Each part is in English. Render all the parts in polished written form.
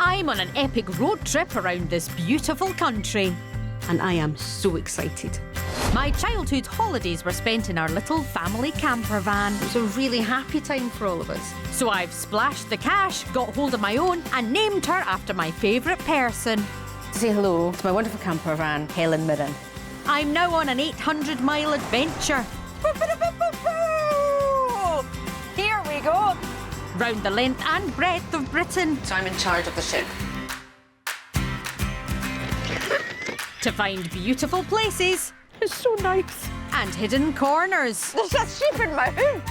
I'm on an epic road trip around this beautiful country. And I am so excited. My childhood holidays were spent in our little family camper van. It was a really happy time for all of us. So I've splashed the cash, got hold of my own and named her after my favourite person. Say hello to my wonderful camper van, Helen Mirren. I'm now on an 800-mile adventure. Here we go. Round the length and breadth of Britain. So I'm in charge of the ship. To find beautiful places. It's so nice. And hidden corners. There's a sheep in my hood.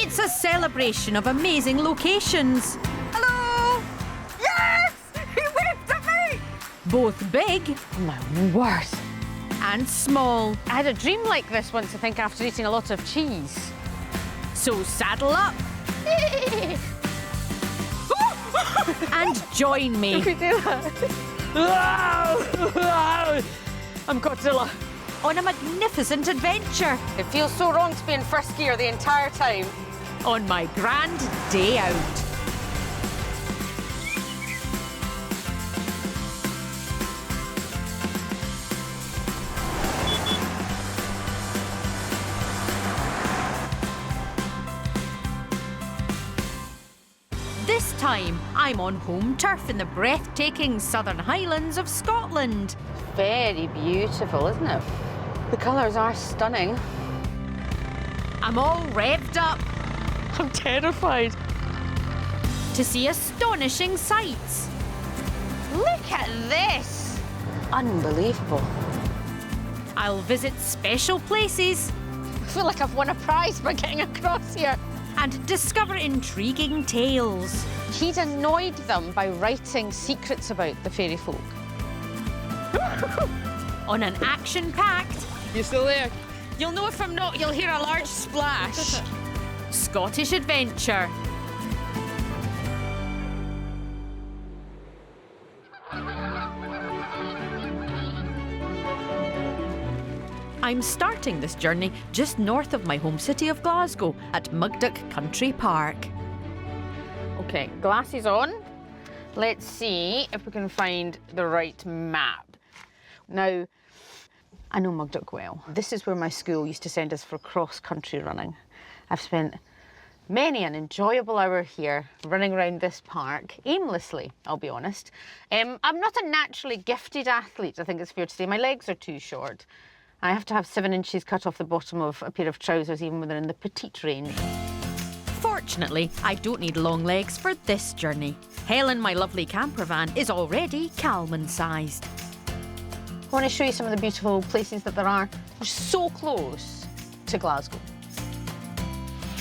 It's a celebration of amazing locations. Hello. Yes! He waved at me. Both big. Oh my word. And small. I had a dream like this once, I think, after eating a lot of cheese. So saddle up. And join me. If we do that. I'm Godzilla. On a magnificent adventure. It feels so wrong to be in first gear the entire time. On my grand day out. This time, I'm on home turf in the breathtaking Southern Highlands of Scotland. Very beautiful, isn't it? The colours are stunning. I'm all revved up I'm terrified. to see astonishing sights. Look at this! Unbelievable. I'll visit special places I feel like I've won a prize by getting across here. and discover intriguing tales. He'd annoyed them by writing secrets about the fairy folk. On an action-packed, You still there? You'll know if I'm not, you'll hear a large splash. Scottish adventure. I'm starting this journey just north of my home city of Glasgow at Mugdock Country Park. Okay, glasses on. Let's see if we can find the right map. Now, I know Mugdock well. This is where my school used to send us for cross-country running. I've spent many an enjoyable hour here running around this park, aimlessly, I'll be honest. I'm not a naturally gifted athlete, I think it's fair to say. My legs are too short. I have to have 7 inches cut off the bottom of a pair of trousers even when they're in the petite range. Fortunately, I don't need long legs for this journey. Helen, my lovely campervan, is already Calman-sized. I want to show you some of the beautiful places that there are. We're so close to Glasgow.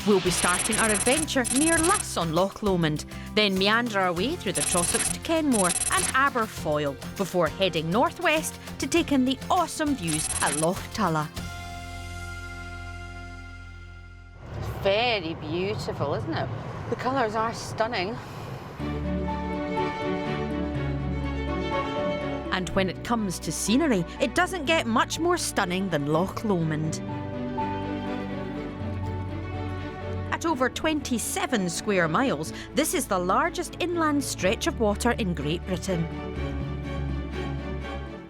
We'll be starting our adventure near Luss on Loch Lomond, then meander our way through the Trossachs to Kenmore and Aberfoyle before heading northwest to take in the awesome views at Loch Tulla. Very beautiful, isn't it? The colours are stunning. And when it comes to scenery, it doesn't get much more stunning than Loch Lomond. At over 27 square miles, this is the largest inland stretch of water in Great Britain.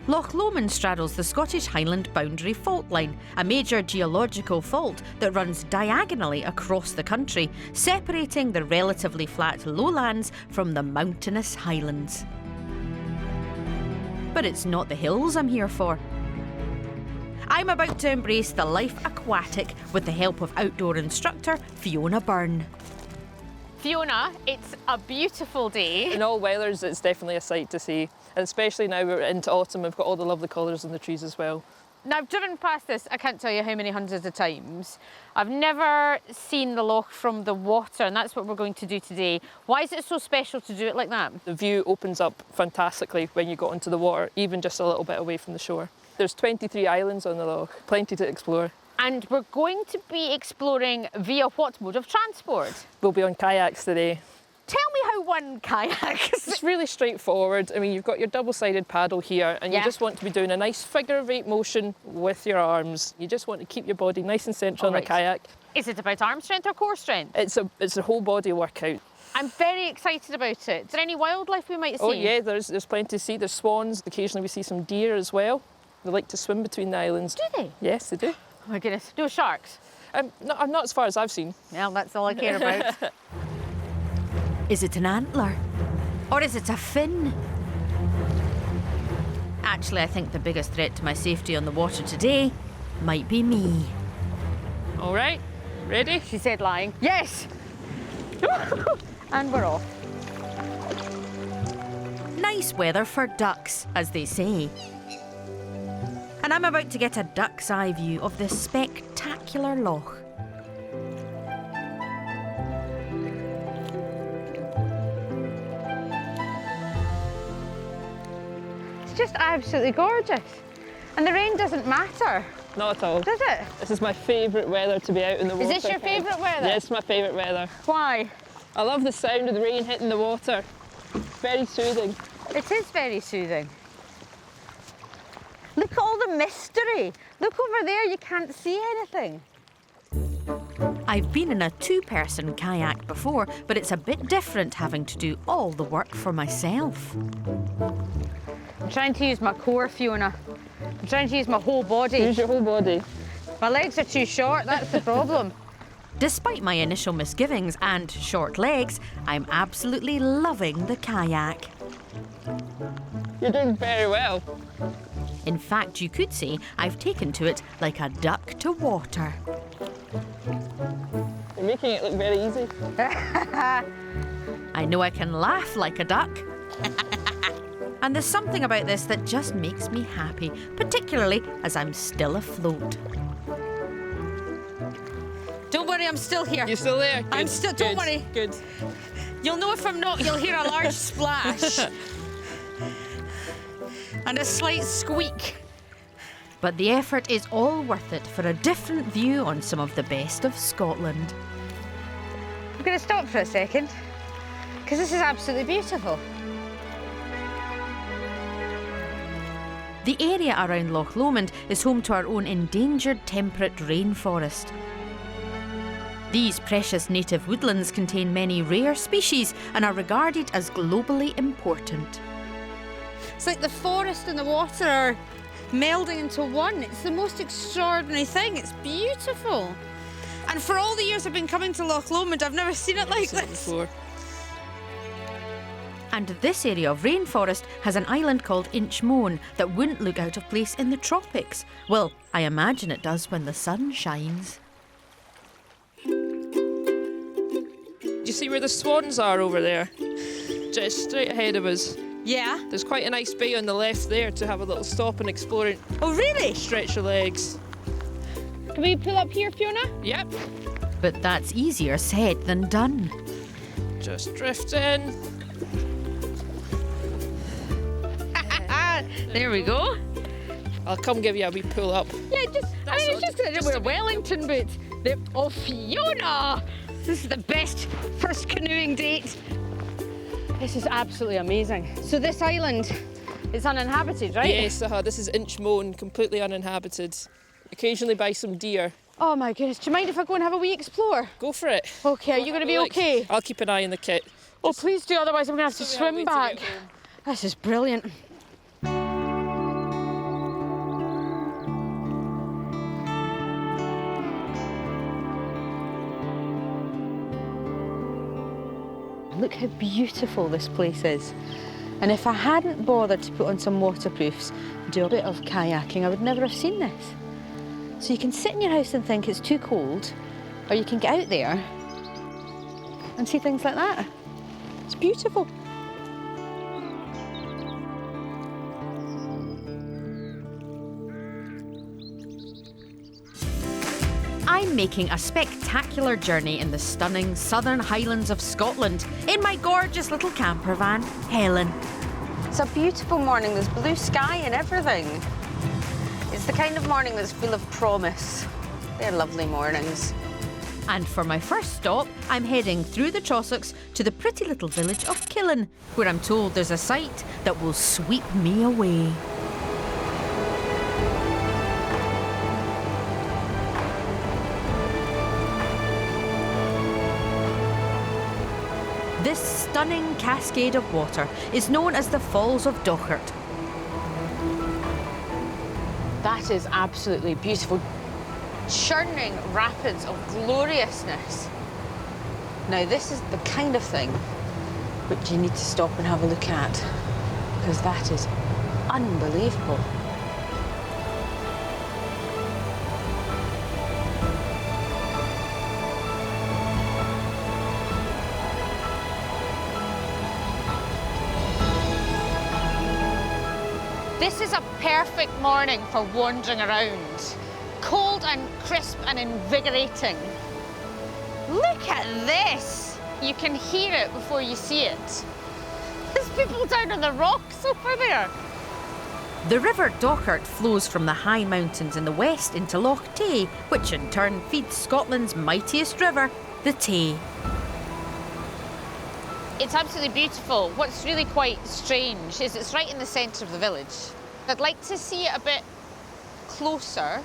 Loch Lomond straddles the Scottish Highland boundary fault line, a major geological fault that runs diagonally across the country, separating the relatively flat lowlands from the mountainous highlands. But it's not the hills I'm here for. I'm about to embrace the life aquatic with the help of outdoor instructor Fiona Byrne. Fiona, it's a beautiful day. In all weathers, it's definitely a sight to see. And especially now we're into autumn, we've got all the lovely colours in the trees as well. Now, I've driven past this, I can't tell you how many hundreds of times. I've never seen the loch from the water, and that's what we're going to do today. Why is it so special to do it like that? The view opens up fantastically when you got into the water, even just a little bit away from the shore. There's 23 islands on the loch, plenty to explore. And we're going to be exploring via what mode of transport? We'll be on kayaks today. Tell me how one kayaks. It's really straightforward. I mean, you've got your double-sided paddle here and you just want to be doing a nice figure-of-8 motion with your arms. You just want to keep your body nice and central on the kayak. Is it about arm strength or core strength? It's a whole body workout. I'm very excited about it. Is there any wildlife we might see? Oh yeah, there's plenty to see. There's swans. Occasionally we see some deer as well. They like to swim between the islands. Do they? Yes, they do. Oh my goodness. No sharks? Not as far as I've seen. Well, that's all I care about. Is it an antler? Or is it a fin? Actually, I think the biggest threat to my safety on the water today might be me. All right, ready? She said lying. Yes! And we're off. Nice weather for ducks, as they say. And I'm about to get a duck's eye view of this spectacular loch. It's just absolutely gorgeous. And the rain doesn't matter, Not at all. does it? This is my favourite weather to be out in the water. Is this your favourite weather? Yeah, it's my favourite weather. Why? I love the sound of the rain hitting the water. Very soothing. It is very soothing. Look at all the mystery. Look over there, you can't see anything. I've been in a two-person kayak before, but it's a bit different having to do all the work for myself. I'm trying to use my core, Fiona. I'm trying to use my whole body. Use your whole body. My legs are too short, that's the problem. Despite my initial misgivings and short legs, I'm absolutely loving the kayak. You're doing very well. In fact, you could say I've taken to it like a duck to water. You're making it look very easy. I know I can laugh like a duck. And there's something about this that just makes me happy, particularly as I'm still afloat. Don't worry, I'm still here. You're still there? Good. I'm still, don't worry. Good. You'll know if I'm not, you'll hear a large splash. And a slight squeak. But the effort is all worth it for a different view on some of the best of Scotland. I'm going to stop for a second, because this is absolutely beautiful. The area around Loch Lomond is home to our own endangered temperate rainforest. These precious native woodlands contain many rare species and are regarded as globally important. It's like the forest and the water are melding into one. It's the most extraordinary thing. It's beautiful. And for all the years I've been coming to Loch Lomond, I've never seen it like this. Before. And this area of rainforest has an island called Inchmoan that wouldn't look out of place in the tropics. Well, I imagine it does when the sun shines. Do you see where the swans are over there? Just straight ahead of us. Yeah. There's quite a nice bay on the left there to have a little stop and explore it. Oh, really? Stretch your legs. Can we pull up here, Fiona? Yep. But that's easier said than done. Just drift in. There we go. I'll come give you a wee pull up. Yeah, it's just that just we're a bit. Wellington boots. Oh, Fiona! This is the best first canoeing date. This is absolutely amazing. So this island is uninhabited, right? Yes, this is Inchmoan, completely uninhabited. Occasionally by some deer. Oh my goodness, do you mind if I go and have a wee explore? Go for it. Okay, are you going to be Look, okay? I'll keep an eye on the kit. Oh, please do, otherwise I'm going to have to So we have a way swim to back. get home. This is brilliant. Look how beautiful this place is. And if I hadn't bothered to put on some waterproofs and do a bit of kayaking, I would never have seen this. So you can sit in your house and think it's too cold, or you can get out there and see things like that. It's beautiful. I'm making a spectacular journey in the stunning southern highlands of Scotland in my gorgeous little campervan, Helen. It's a beautiful morning. There's blue sky and everything. It's the kind of morning that's full of promise. They're lovely mornings. And for my first stop, I'm heading through the Trossachs to the pretty little village of Killen, where I'm told there's a sight that will sweep me away. stunning cascade of water is known as the Falls of Dochart. That is absolutely beautiful. Churning rapids of gloriousness. Now, this is the kind of thing which you need to stop and have a look at, because that is unbelievable. This is a perfect morning for wandering around. Cold and crisp and invigorating. Look at this! You can hear it before you see it. There's people down on the rocks over there. The River Dochart flows from the high mountains in the west into Loch Tay, which in turn feeds Scotland's mightiest river, the Tay. It's absolutely beautiful. What's really quite strange is it's right in the centre of the village. I'd like to see it a bit closer.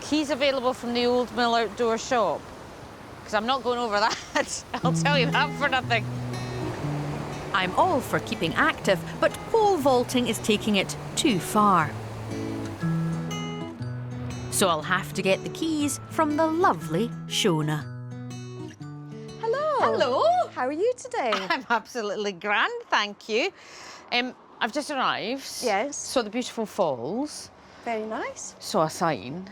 Keys available from the Old Mill outdoor shop. Because I'm not going over that. I'll tell you that for nothing. I'm all for keeping active, but pole vaulting is taking it too far. So I'll have to get the keys from the lovely Shona. Hello. Hello. How are you today? I'm absolutely grand, thank you. I've just arrived. Yes. Saw the beautiful falls. Very nice. Saw a sign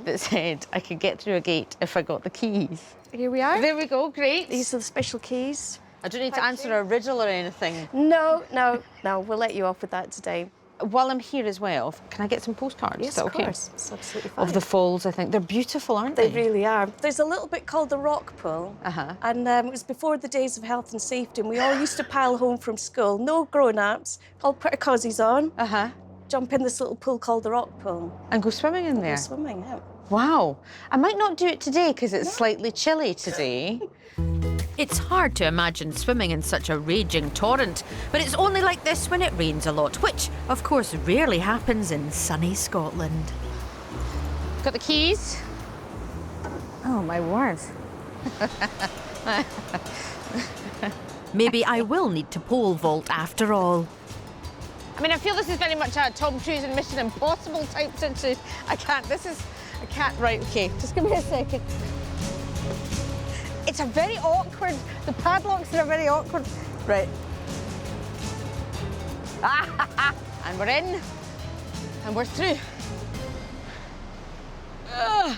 that said I could get through a gate if I got the keys. Here we are. There we go, great. These are the special keys. I don't need to answer a riddle or anything. No, we'll let you off with that today. While I'm here as well, can I get some postcards? Yes, Is that of okay? course. It's absolutely fine. Of the falls, I think. They're beautiful, aren't they? They really are. There's a little bit called the rock pool. Uh-huh. And it was before the days of health and safety, and we all used to pile home from school. No grown-ups. All put our cozies on. Uh-huh. Jump in this little pool called the rock pool. And go swimming in there? Go swimming, yeah. Wow. I might not do it today because it's slightly chilly today. It's hard to imagine swimming in such a raging torrent, but it's only like this when it rains a lot, which, of course, rarely happens in sunny Scotland. Got the keys? Oh, my word. Maybe I will need to pole vault after all. I mean, I feel this is very much a Tom Cruise and Mission Impossible type situation. I can't, right, okay, just give me a second. It's a very awkward, the padlocks are very awkward. Right. And we're in, and we're through. Ugh.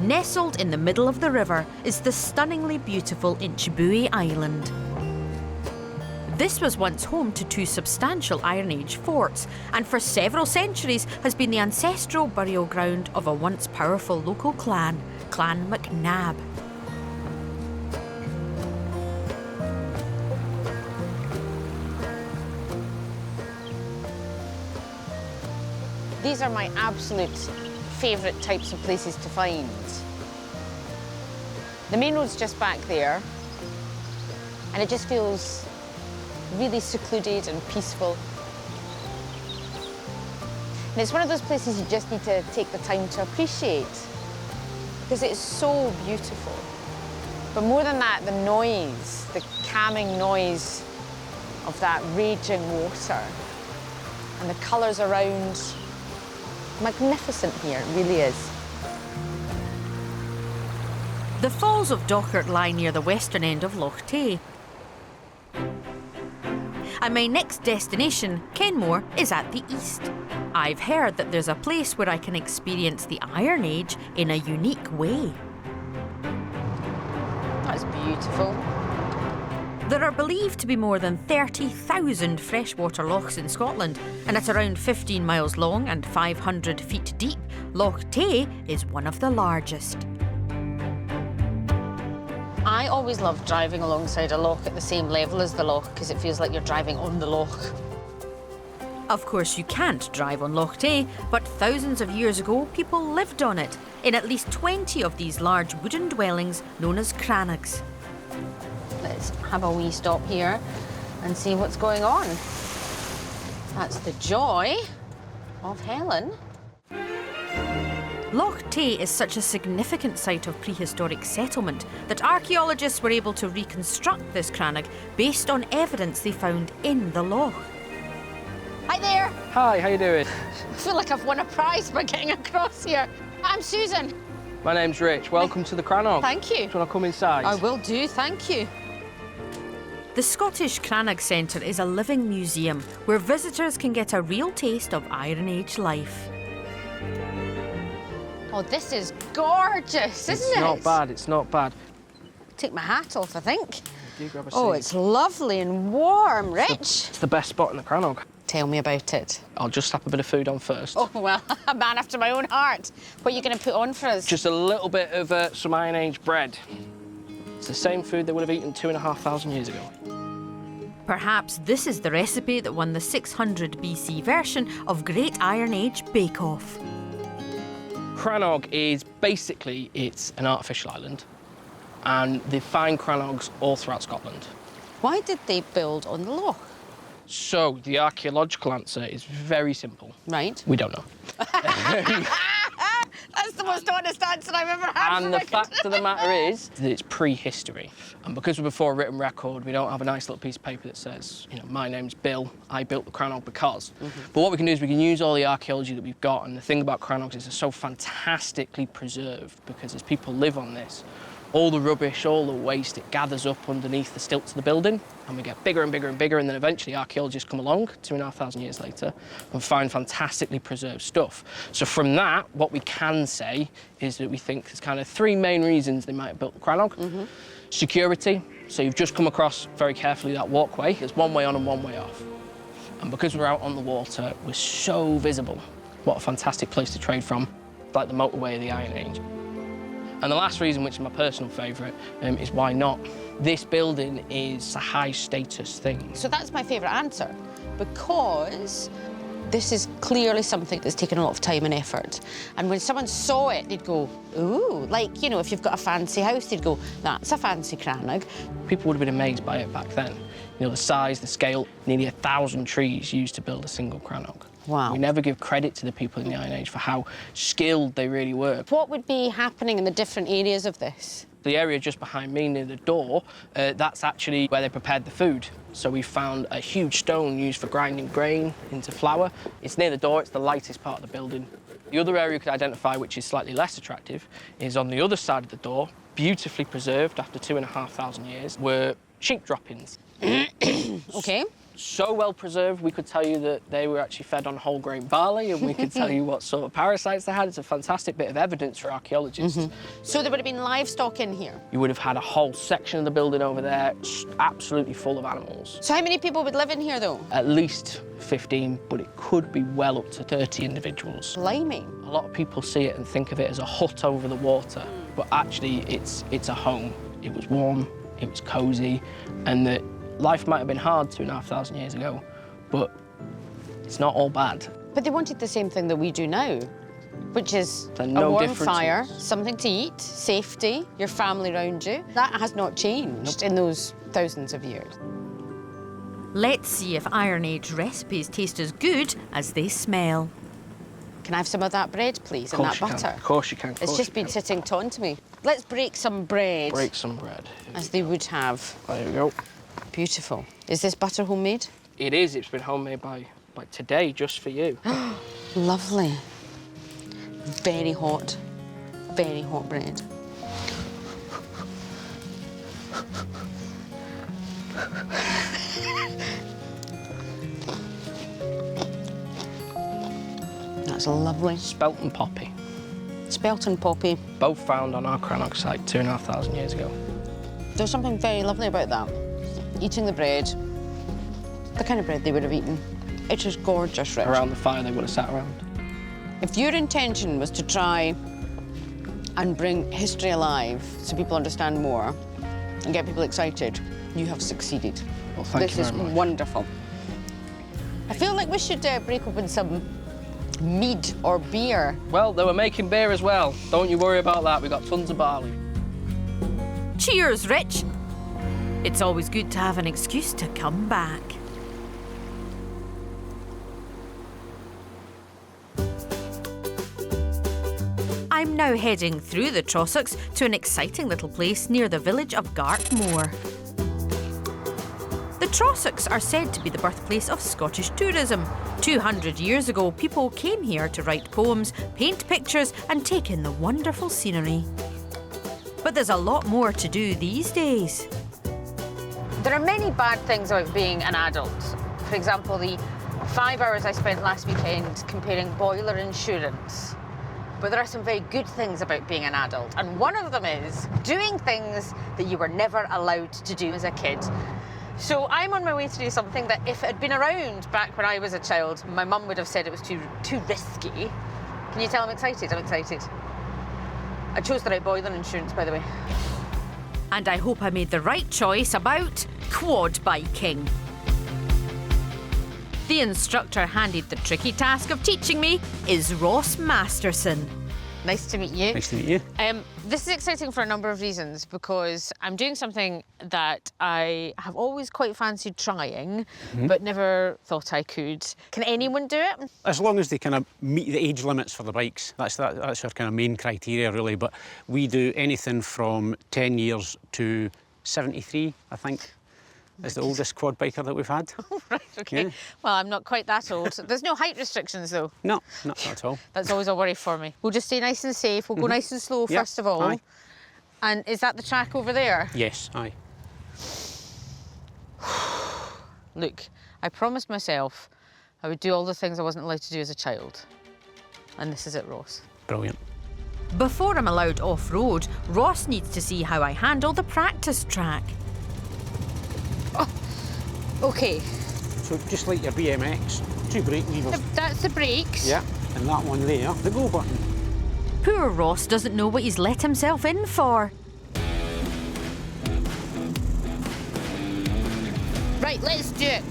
Nestled in the middle of the river is the stunningly beautiful Inchmoan Island. This was once home to two substantial Iron Age forts, and for several centuries has been the ancestral burial ground of a once powerful local clan, Clan MacNab. These are my absolute favourite types of places to find. The main road's just back there, and it just feels really secluded and peaceful. And it's one of those places you just need to take the time to appreciate, because it's so beautiful. But more than that, the noise, the calming noise of that raging water, and the colours around. Magnificent here, it really is. The Falls of Dochart lie near the western end of Loch Tay. And my next destination, Kenmore, is at the east. I've heard that there's a place where I can experience the Iron Age in a unique way. That's beautiful. There are believed to be more than 30,000 freshwater lochs in Scotland, and at around 15 miles long and 500 feet deep, Loch Tay is one of the largest. I always love driving alongside a loch at the same level as the loch, because it feels like you're driving on the loch. Of course, you can't drive on Loch Tay, but thousands of years ago, people lived on it, in at least 20 of these large wooden dwellings known as Crannogs. Let's have a wee stop here and see what's going on. That's the joy of Helen. Loch Tay is such a significant site of prehistoric settlement that archaeologists were able to reconstruct this crannog based on evidence they found in the loch. Hi there. Hi, how you doing? I feel like I've won a prize by getting across here. I'm Susan. My name's Rich. Welcome to the Crannog. Thank you. Do you want to come inside? I will do, thank you. The Scottish Crannog Centre is a living museum where visitors can get a real taste of Iron Age life. Oh, this is gorgeous, isn't it? It's not bad, it's not bad. Take my hat off, I think. Do grab a seat. Oh, it's lovely and warm, Rich. It's the best spot in the Crannog. Tell me about it. I'll just slap a bit of food on first. Oh, well, a man after my own heart. What are you going to put on for us? Just a little bit of some Iron Age bread. It's the same food they would have eaten 2,500 years ago. Perhaps this is the recipe that won the 600 BC version of Great Iron Age Bake Off. Crannog is basically, it's an artificial island, and they find crannogs all throughout Scotland. Why did they build on the loch? So the archaeological answer is very simple. Right. We don't know. That's the most honest answer I've ever had. And the fact of the matter is that it's prehistory. And because we're before a written record, we don't have a nice little piece of paper that says, you know, my name's Bill, I built the Crannog because. But what we can do is we can use all the archaeology that we've got, and the thing about Crannogs is they're so fantastically preserved because as people live on this, all the rubbish, all the waste, it gathers up underneath the stilts of the building, and we get bigger and bigger and bigger, and then eventually archaeologists come along 2,500 years later and find fantastically preserved stuff. So from that, what we can say is that we think there's kind of three main reasons they might have built the Crannog. Security, so you've just come across very carefully that walkway. There's one way on and one way off. And because we're out on the water, we're so visible. What a fantastic place to trade from, like the motorway of the Iron Age. And the last reason, which is my personal favourite, is why not. This building is a high-status thing. So that's my favourite answer, because this is clearly something that's taken a lot of time and effort. And when someone saw it, they'd go, ooh, like, you know, if you've got a fancy house, they'd go, that's a fancy crannog. People would have been amazed by it back then. You know, the size, the scale, nearly 1,000 trees used to build a single crannog. Wow. We never give credit to the people in the Iron Age for how skilled they really were. What would be happening in the different areas of this? The area just behind me near the door, that's actually where they prepared the food. So we found a huge stone used for grinding grain into flour. It's near the door, it's the lightest part of the building. The other area you could identify, which is slightly less attractive, is on the other side of the door, beautifully preserved after 2,500 years, were sheep droppings. OK. So well preserved, we could tell you that they were actually fed on whole grain barley, and we could tell you what sort of parasites they had. It's a fantastic bit of evidence for archaeologists. So there would have been livestock in here? You would have had a whole section of the building over there, absolutely full of animals. So how many people would live in here, though? At least 15, but it could be well up to 30 individuals. Blimey. A lot of people see it and think of it as a hut over the water, but actually it's a home. It was warm, it was cosy, and that life might have been hard 2,500 years ago, but it's not all bad. But they wanted the same thing that we do now, which is a warm fire, something to eat, safety, your family around you. That has not changed in those thousands of years. Let's see if Iron Age recipes taste as good as they smell. Can I have some of that bread, please, and that butter? Of course you can. It's just been sitting taunting me. Let's break some bread. Break some bread. As they would have. There we go. Beautiful. Is this butter homemade? It is. It's been homemade by today, just for you. Lovely. Very hot bread. That's lovely. Spelt and poppy. Spelt and poppy. Both found on our Crannog site 2,500 years ago. There's something very lovely about that. Eating the bread, the kind of bread they would have eaten. It is gorgeous, Rich. Around the fire they would have sat around. If your intention was to try and bring history alive so people understand more and get people excited, you have succeeded. Well, thank you very much. This is wonderful. I feel like we should break open some mead or beer. Well, they were making beer as well. Don't you worry about that. We got tons of barley. Cheers, Rich. It's always good to have an excuse to come back. I'm now heading through the Trossachs to an exciting little place near the village of Gartmore. The Trossachs are said to be the birthplace of Scottish tourism. 200 years ago, people came here to write poems, paint pictures and take in the wonderful scenery. But there's a lot more to do these days. There are many bad things about being an adult. For example, the 5 hours I spent last weekend comparing boiler insurance. But there are some very good things about being an adult, and one of them is doing things that you were never allowed to do as a kid. So I'm on my way to do something that if it had been around back when I was a child, my mum would have said it was too risky. Can you tell I'm excited? I'm excited. I chose the right boiler insurance, by the way. And I hope I made the right choice about quad biking. The instructor handed the tricky task of teaching me is Ross Masterson. Nice to meet you. Nice to meet you. This is exciting for a number of reasons, because I'm doing something that I have always quite fancied trying, but never thought I could. Can anyone do it? As long as they kind of meet the age limits for the bikes. That's our kind of main criteria, really. But we do anything from 10 years to 73, I think. Is the oldest quad biker that we've had. Right, OK. Yeah. Well, I'm not quite that old. There's no height restrictions, though. No, not at all. That's always a worry for me. We'll just stay nice and safe. We'll go nice and slow, Yep, first of all. aye. And is that the track over there? Yes, aye. Look, I promised myself I would do all the things I wasn't allowed to do as a child. And this is it, Ross. Brilliant. Before I'm allowed off-road, Ross needs to see how I handle the practice track. OK, So just like your BMX, 2 brake levers. that's the brakes. Yeah, and that one there, the go button. Poor Ross doesn't know what he's let himself in for. Right, let's do it.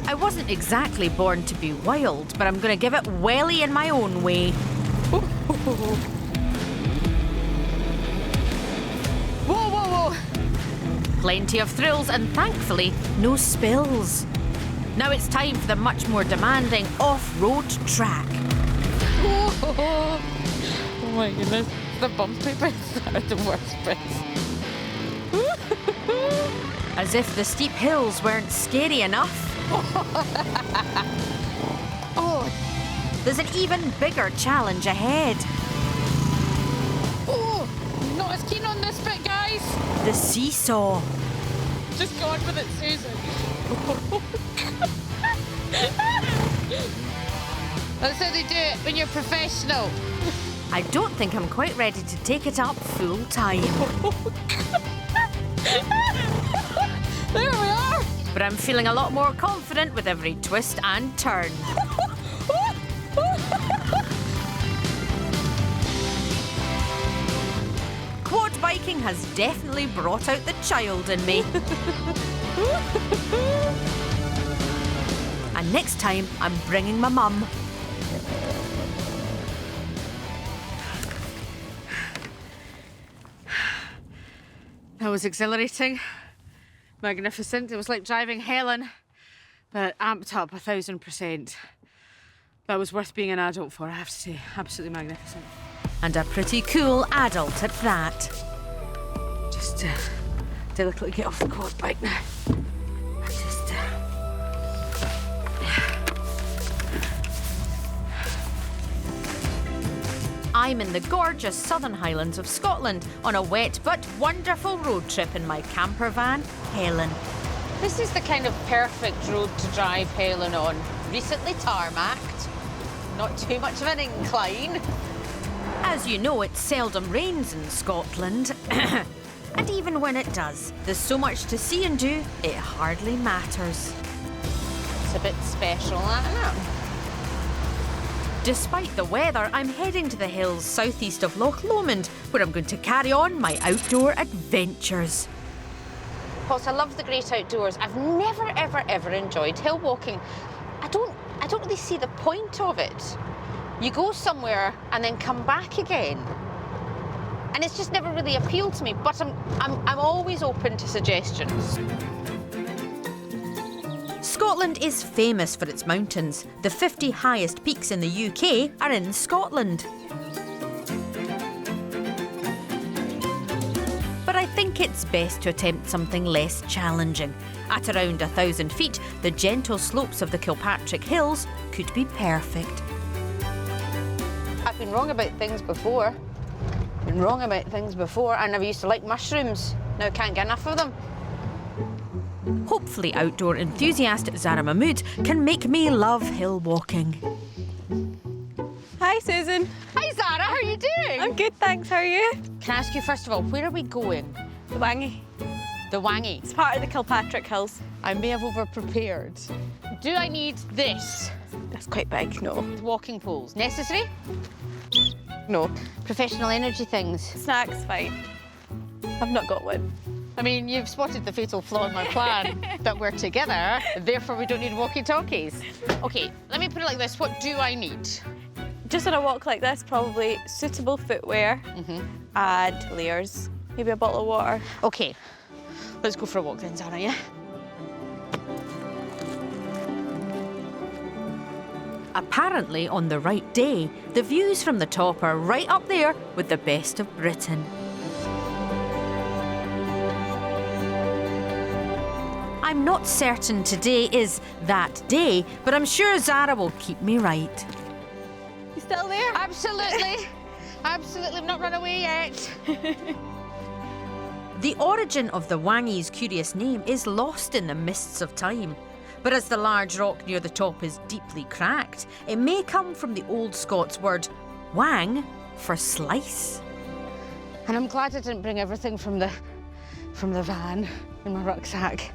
I wasn't exactly born to be wild, but I'm going to give it welly in my own way. Whoa, whoa, whoa. Plenty of thrills and thankfully no spills. Now it's time for the much more demanding off-road track. Oh my goodness, the bumpy bits are the worst bits. As if the steep hills weren't scary enough. Oh, There's an even bigger challenge ahead. oh, not as keen on this bit, guys. The seesaw. Just go on with it, Susan. That's how they do it when you're professional. I don't think I'm quite ready to take it up full time. There we are. But I'm feeling a lot more confident with every twist and turn. Quad biking has definitely brought out the child in me. And next time, I'm bringing my mum. That was exhilarating, magnificent. It was like driving Helen, but amped up 1000%. That was worth being an adult for, I have to say. Absolutely magnificent. And a pretty cool adult at that. Just delicately get off the quad bike now. I'm in the gorgeous southern highlands of Scotland on a wet but wonderful road trip in my campervan, Helen. This is the kind of perfect road to drive Helen on. Recently tarmacked, not too much of an incline. As you know, it seldom rains in Scotland. And even when it does, there's so much to see and do, it hardly matters. It's a bit special, isn't it? Despite the weather, I'm heading to the hills southeast of Loch Lomond, where I'm going to carry on my outdoor adventures. Plus, I love the great outdoors. I've never, ever, ever enjoyed hill walking. I don't really see the point of it. You go somewhere and then come back again. And it's just never really appealed to me, but I'm always open to suggestions. Scotland is famous for its mountains. The 50 highest peaks in the UK are in Scotland. but I think it's best to attempt something less challenging. At around 1,000 feet, the gentle slopes of the Kilpatrick Hills could be perfect. I've been wrong about things before. I never used to like mushrooms. Now I can't get enough of them. Hopefully outdoor enthusiast Zara Mahmood can make me love hill walking. Hi, Susan. Hi, Zara, how are you doing? I'm good, thanks. How are you? Can I ask you, first of all, where are we going? The Wangy. The Wangy. It's part of the Kilpatrick Hills. I may have over-prepared. Do I need this? That's quite big, no. Walking poles. Necessary? No. Professional energy things. Snacks, fine. I've not got one. I mean, you've spotted the fatal flaw in my plan, that we're together, therefore we don't need walkie-talkies. Okay, let me put it like this. What do I need? Just on a walk like this, probably suitable footwear and layers. Maybe a bottle of water. Okay, let's go for a walk then, Zara, yeah? Apparently, on the right day, the views from the top are right up there with the best of Britain. I'm not certain today is that day, but I'm sure Zara will keep me right. You still there? Absolutely. Absolutely, I've not run away yet. The origin of the Wangy's curious name is lost in the mists of time. But as the large rock near the top is deeply cracked, it may come from the old Scots word wang for slice. And I'm glad I didn't bring everything from the van in my rucksack.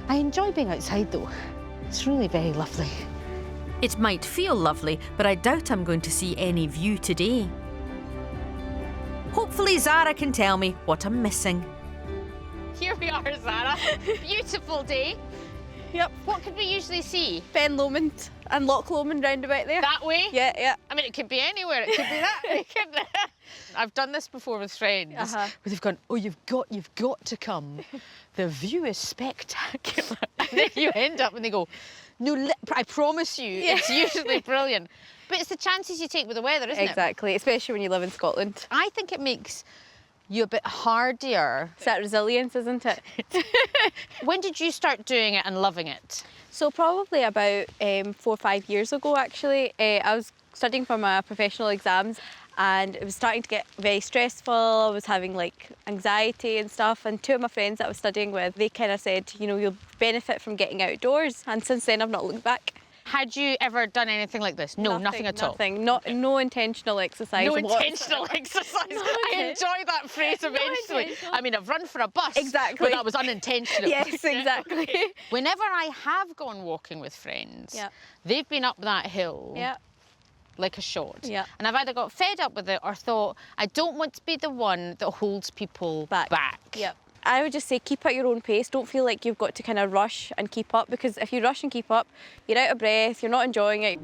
I enjoy being outside though. It's really very lovely. It might feel lovely, but I doubt I'm going to see any view today. Hopefully Zara can tell me what I'm missing. Here we are, Zara. Beautiful day. Yep. What could we usually see? Ben Lomond and Loch Lomond round about there. That way? Yeah, yeah. I mean, it could be anywhere. It could be that way, couldn't it? I've done this before with friends where they've gone, oh, you've got to come. The view is spectacular. And then you end up and they go, no, I promise you, it's usually brilliant. But it's the chances you take with the weather, isn't it? Exactly, especially when you live in Scotland. I think it makes you a bit hardier. It's that resilience, isn't it? When did you start doing it and loving it? So probably about 4 or 5 years ago, actually. I was studying for my professional exams and it was starting to get very stressful. I was having like anxiety and stuff, and 2 of my friends that I was studying with, they kind of said, you know, you'll benefit from getting outdoors, and since then I've not looked back. Had you ever done anything like this? No, nothing at all? Nothing, no intentional exercise. No intentional exercise. I enjoy that phrase eventually. I mean, I've run for a bus, exactly, but that was unintentional. Yes, exactly. Okay. Whenever I have gone walking with friends, they've been up that hill like a shot. Yeah. And I've either got fed up with it or thought, I don't want to be the one that holds people back. Yeah. I would just say keep at your own pace. Don't feel like you've got to kind of rush and keep up, because if you rush and keep up, you're out of breath, you're not enjoying it.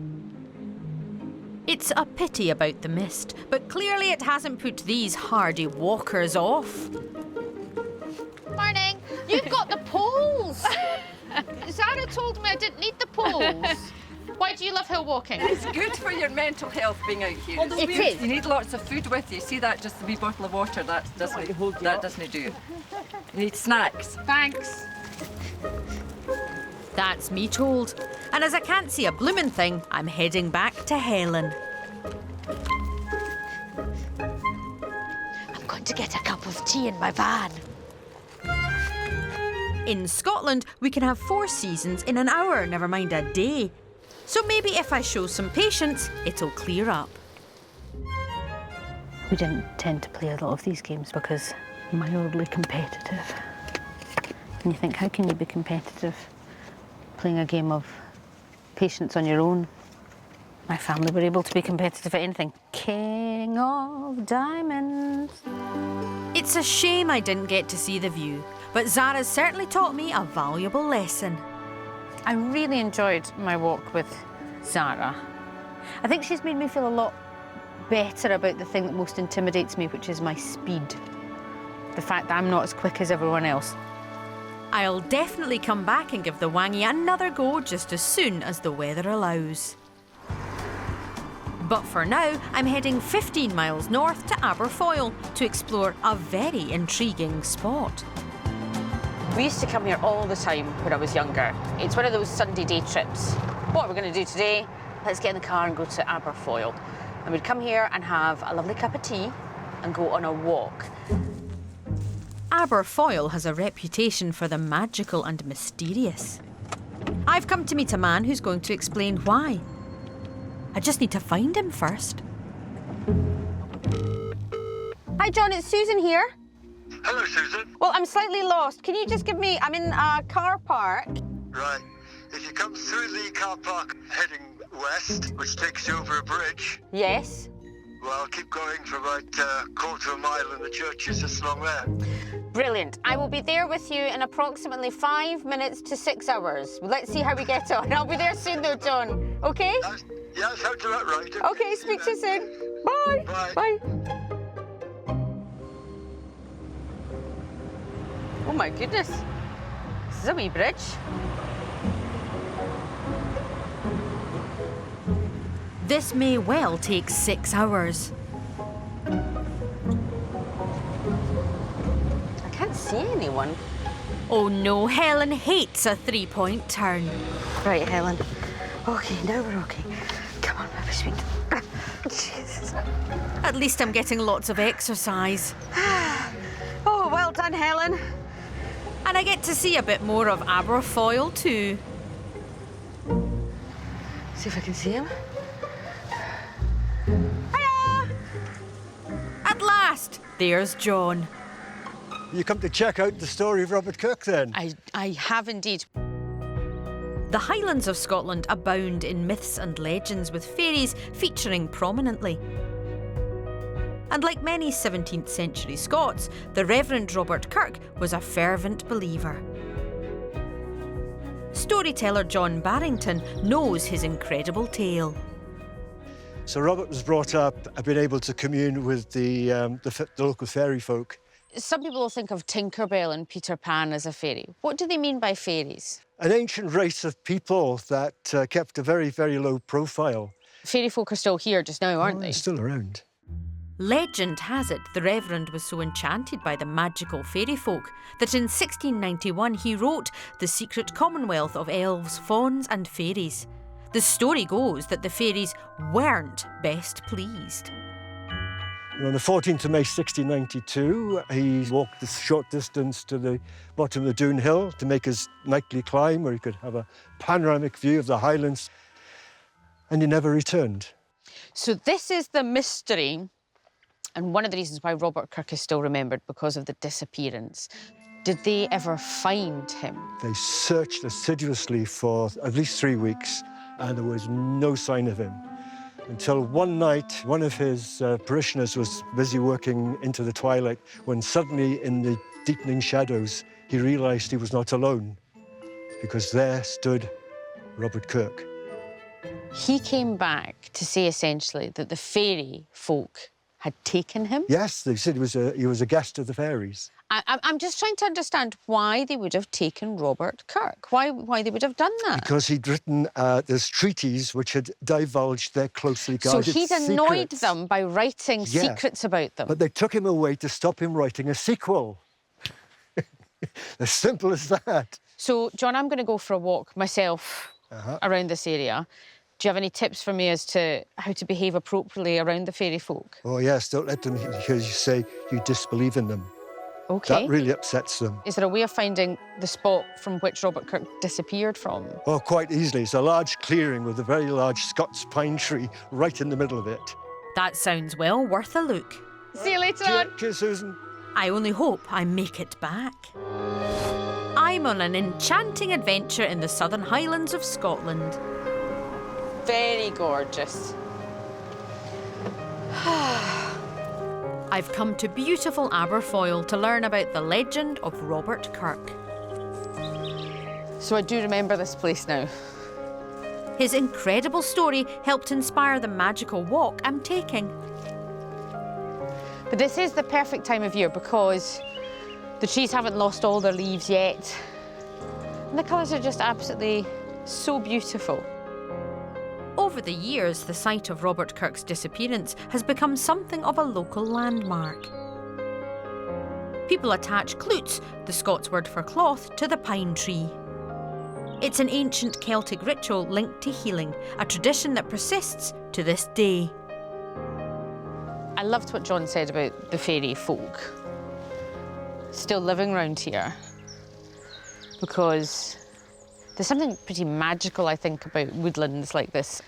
It's a pity about the mist, but clearly it hasn't put these hardy walkers off. Morning. You've got the poles. Zara told me I didn't need the poles. Why do you love hill walking? It's good for your mental health being out here. It is. You need lots of food with you. See that, just a wee bottle of water, that doesn't do. You need snacks. Thanks. That's me told. And as I can't see a bloomin' thing, I'm heading back to Helen. I'm going to get a cup of tea in my van. In Scotland, we can have 4 seasons in an hour, never mind a day. So maybe if I show some patience, it'll clear up. We didn't tend to play a lot of these games because I'm mildly competitive. And you think, how can you be competitive playing a game of patience on your own? My family were able to be competitive at anything. King of Diamonds. It's a shame I didn't get to see the view, but Zara's certainly taught me a valuable lesson. I really enjoyed my walk with Zara. I think she's made me feel a lot better about the thing that most intimidates me, which is my speed. The fact that I'm not as quick as everyone else. I'll definitely come back and give the Wangy another go just as soon as the weather allows. But for now, I'm heading 15 miles north to Aberfoyle to explore a very intriguing spot. We used to come here all the time when I was younger. It's one of those Sunday day trips. What we're going to do today, let's get in the car and go to Aberfoyle. And we'd come here and have a lovely cup of tea and go on a walk. Aberfoyle has a reputation for the magical and mysterious. I've come to meet a man who's going to explain why. I just need to find him first. Hi John, it's Susan here. Hello, Susan. Well, I'm slightly lost. Can you just give me... I'm in a car park. Right. If you come through the car park heading west, which takes you over a bridge, Yes. well, keep going for about a quarter of a mile and the church is just along there. Brilliant. I will be there with you in approximately 5 minutes to 6 hours. Let's see how we get on. I'll be there soon though, John. Okay? Yeah, sounds about right. Okay, speak to you soon. Bye. Bye. Bye. Oh my goodness. This is a wee bridge. This may well take 6 hours. I can't see anyone. Oh no, Helen hates a three-point turn. Right, Helen. Okay, now we're okay. Come on, baby, sweet. Jesus. At least I'm getting lots of exercise. Oh, well done, Helen. And I get to see a bit more of Aberfoyle too. See if I can see him. At last, there's John. You come to check out the story of Robert Kirk then? I have indeed. The Highlands of Scotland abound in myths and legends with fairies featuring prominently. And like many 17th century Scots, the Reverend Robert Kirk was a fervent believer. Storyteller John Barrington knows his incredible tale. So Robert was brought up, been able to commune with the local fairy folk. Some people will think of Tinkerbell and Peter Pan as a fairy. What do they mean by fairies? An ancient race of people that kept a very, very low profile. Fairy folk are still here just now, aren't they? They're still around. Legend has it the Reverend was so enchanted by the magical fairy folk that in 1691 he wrote The Secret Commonwealth of Elves, Fauns and Fairies. The story goes that the fairies weren't best pleased. And on the 14th of May 1692, he walked this short distance to the bottom of the Doon Hill to make his nightly climb where he could have a panoramic view of the Highlands, and he never returned. So this is the mystery, and one of the reasons why Robert Kirk is still remembered, because of the disappearance. Did they ever find him? They searched assiduously for at least 3 weeks, and there was no sign of him. Until one night, one of his parishioners was busy working into the twilight when suddenly, in the deepening shadows, he realised he was not alone, because there stood Robert Kirk. He came back to say, essentially, that the fairy folk had taken him? Yes, they said he was a guest of the fairies. I'm just trying to understand why they would have taken Robert Kirk, why they would have done that. Because he'd written those treaties which had divulged their closely guarded secrets. So he'd annoyed secrets. them by writing secrets about them. But they took him away to stop him writing a sequel. As simple as that. So, John, I'm going to go for a walk myself around this area. Do you have any tips for me as to how to behave appropriately around the fairy folk? Oh, yes, don't let them hear you say you disbelieve in them. OK. That really upsets them. Is there a way of finding the spot from which Robert Kirk disappeared from? Oh, quite easily. It's a large clearing with a very large Scots pine tree right in the middle of it. That sounds well worth a look. See you later on. Cheers, Susan. I only hope I make it back. I'm on an enchanting adventure in the Southern Highlands of Scotland. Very gorgeous. I've come to beautiful Aberfoyle to learn about the legend of Robert Kirk. So I do remember this place now. His incredible story helped inspire the magical walk I'm taking. But this is the perfect time of year because the trees haven't lost all their leaves yet. And the colours are just absolutely so beautiful. Over the years, the site of Robert Kirk's disappearance has become something of a local landmark. People attach cloots, the Scots word for cloth, to the pine tree. It's an ancient Celtic ritual linked to healing, a tradition that persists to this day. I loved what John said about the fairy folk still living around here, because there's something pretty magical, I think, about woodlands like this,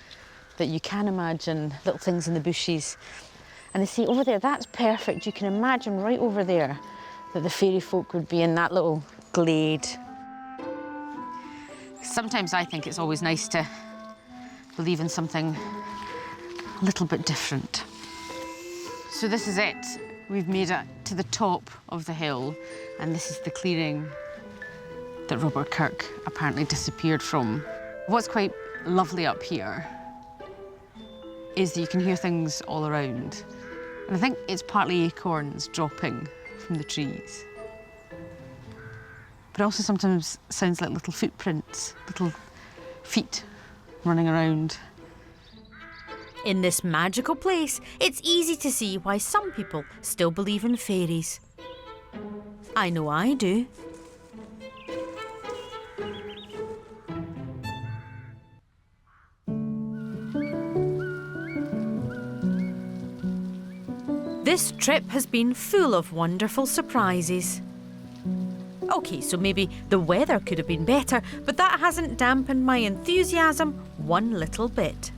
that you can imagine little things in the bushes. And they say, over there, that's perfect. You can imagine right over there that the fairy folk would be in that little glade. Sometimes I think it's always nice to believe in something a little bit different. So this is it. We've made it to the top of the hill, and this is the clearing that Robert Kirk apparently disappeared from. What's quite lovely up here is that you can hear things all around. And I think it's partly acorns dropping from the trees. But it also sometimes sounds like little footprints, little feet running around. In this magical place, it's easy to see why some people still believe in fairies. I know I do. This trip has been full of wonderful surprises. OK, so maybe the weather could have been better, but that hasn't dampened my enthusiasm one little bit.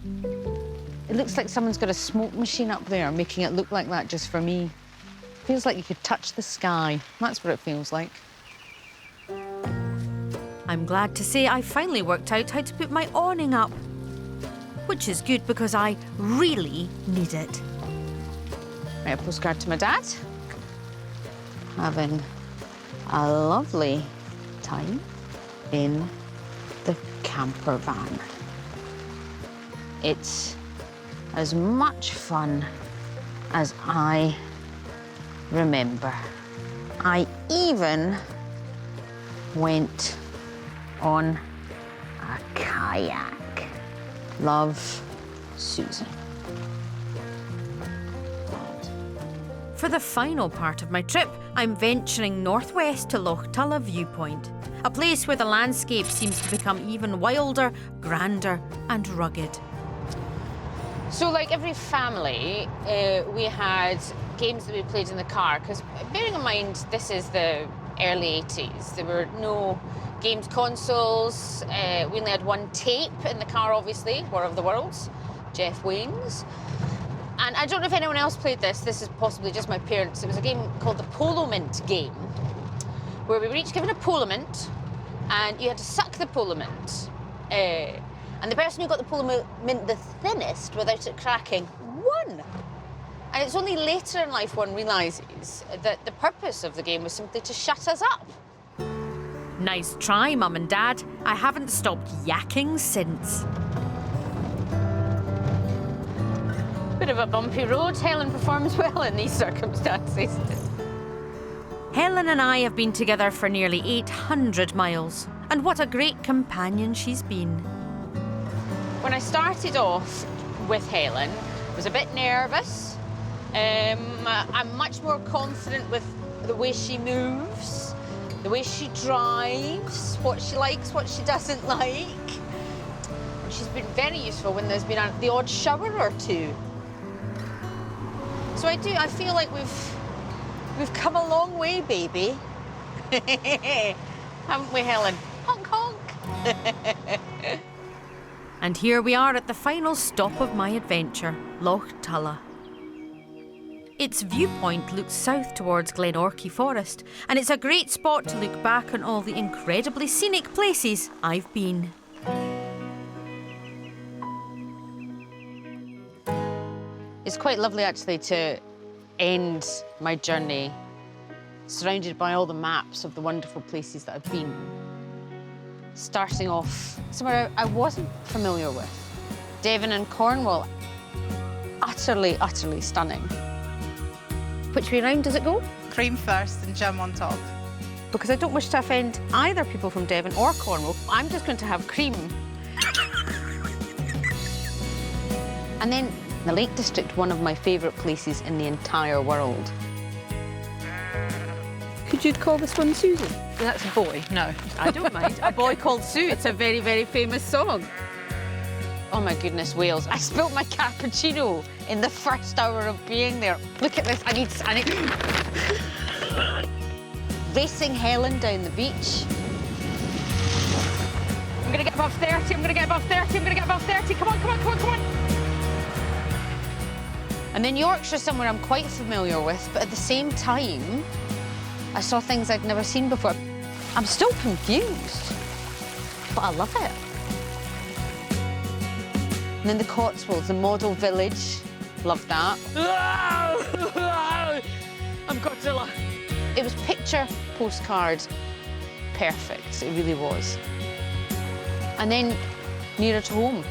It looks like someone's got a smoke machine up there, making it look like that just for me. Feels like you could touch the sky. That's what it feels like. I'm glad to say I finally worked out how to put my awning up, which is good because I really need it. Right, a postcard to my dad. Having a lovely time in the camper van. It's as much fun as I remember. I even went on a kayak. Love, Susan. For the final part of my trip, I'm venturing northwest to Loch Lomond Viewpoint, a place where the landscape seems to become even wilder, grander and rugged. So, like every family, we had games that we played in the car, because bearing in mind this is the early 80s, there were no games consoles, we only had one tape in the car, obviously, War of the Worlds, Jeff Wayne's. And I don't know if anyone else played this is possibly just my parents. It was a game called the Polo Mint game, where we were each given a polo mint, and you had to suck the polo mint. And the person who got the polo mint the thinnest without it cracking won. And it's only later in life one realises that the purpose of the game was simply to shut us up. Nice try, Mum and Dad. I haven't stopped yakking since. Bit of a bumpy road. Helen performs well in these circumstances. Helen and I have been together for nearly 800 miles, and what a great companion she's been. When I started off with Helen, I was a bit nervous. I'm much more confident with the way she moves, the way she drives, what she likes, what she doesn't like. And she's been very useful when there's been the odd shower or two. So I feel like we've come a long way, baby. Haven't we, Helen? Honk, honk. And here we are at the final stop of my adventure, Loch Lomond. Its viewpoint looks south towards Glenorchy Forest, and it's a great spot to look back on all the incredibly scenic places I've been. It's quite lovely, actually, to end my journey surrounded by all the maps of the wonderful places that I've been. Starting off somewhere I wasn't familiar with. Devon and Cornwall. Utterly, utterly stunning. Which way round does it go? Cream first and jam on top. Because I don't wish to offend either people from Devon or Cornwall. I'm just going to have cream. And then the Lake District, one of my favourite places in the entire world. Could you call this one Susan? That's a boy, no. I don't mind. A Boy Called Sue. It's a very, very famous song. Oh my goodness, Wales. I spilt my cappuccino in the first hour of being there. Look at this, I need... Racing Helen down the beach. I'm gonna get above 30, I'm gonna get above 30, I'm gonna get above 30. Come on, come on, come on, come on. And then Yorkshire's somewhere I'm quite familiar with, but at the same time, I saw things I'd never seen before. I'm still confused, but I love it. And then the Cotswolds, the model village, love that. I'm Godzilla. It was picture postcard perfect, it really was. And then nearer to home,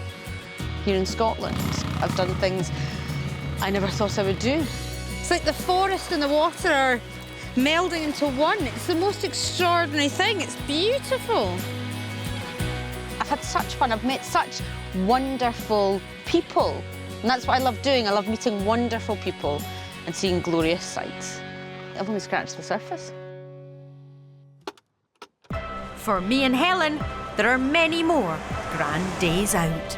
here in Scotland, I've done things I never thought I would do. It's like the forest and the water are melding into one. It's the most extraordinary thing. It's beautiful. I've had such fun. I've met such wonderful people. And that's what I love doing. I love meeting wonderful people and seeing glorious sights. I've only scratched the surface. For me and Helen, there are many more grand days out.